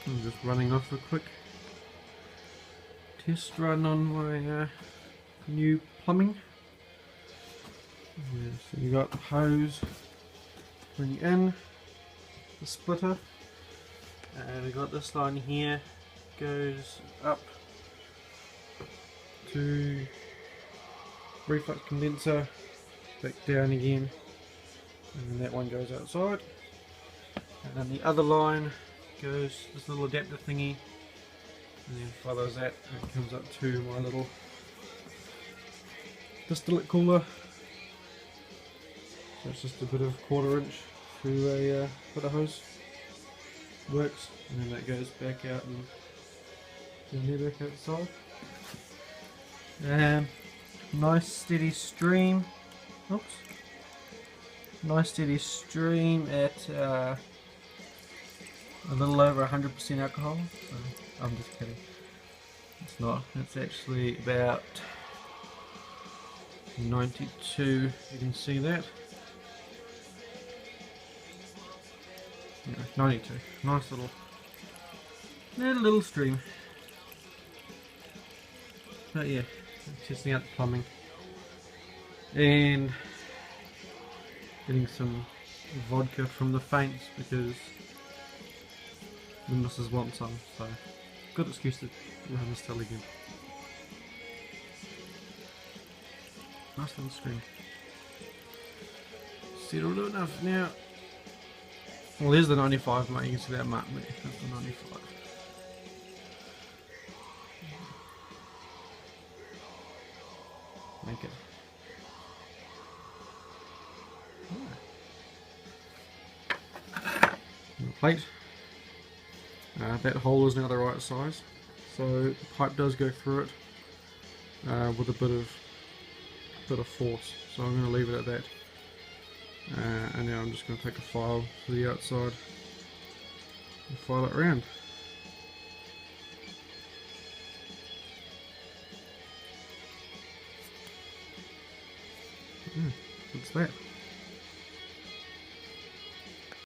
I'm just running off a quick test run on my new plumbing. Yeah, so you got the hose bring in the splitter, and we got this line here goes up to reflux condenser, back down again, and then that one goes outside, and then the other line goes this little adapter thingy, and then follows that and it comes up to my little distillate cooler. So it's just a bit of 1/4 inch through a bit of hose, works, and then that goes back out and down there back outside. Nice steady stream. Oops. Nice steady stream at a little over 100% alcohol. So I'm just kidding. It's not. It's actually about 92. You can see that. Yeah, 92. Nice little stream. But yeah, testing out the plumbing and getting some vodka from the faints because the missus wants some, so good excuse to run this till again. Nice little stream. Settled enough now. Well, there's the 95 mark, you can see that mark there, that's the 95. Make it. Plate. That hole is now the right size, so the pipe does go through it with a bit of force. So I'm going to leave it at that, and now I'm just going to take a file to the outside and file it around. That's that.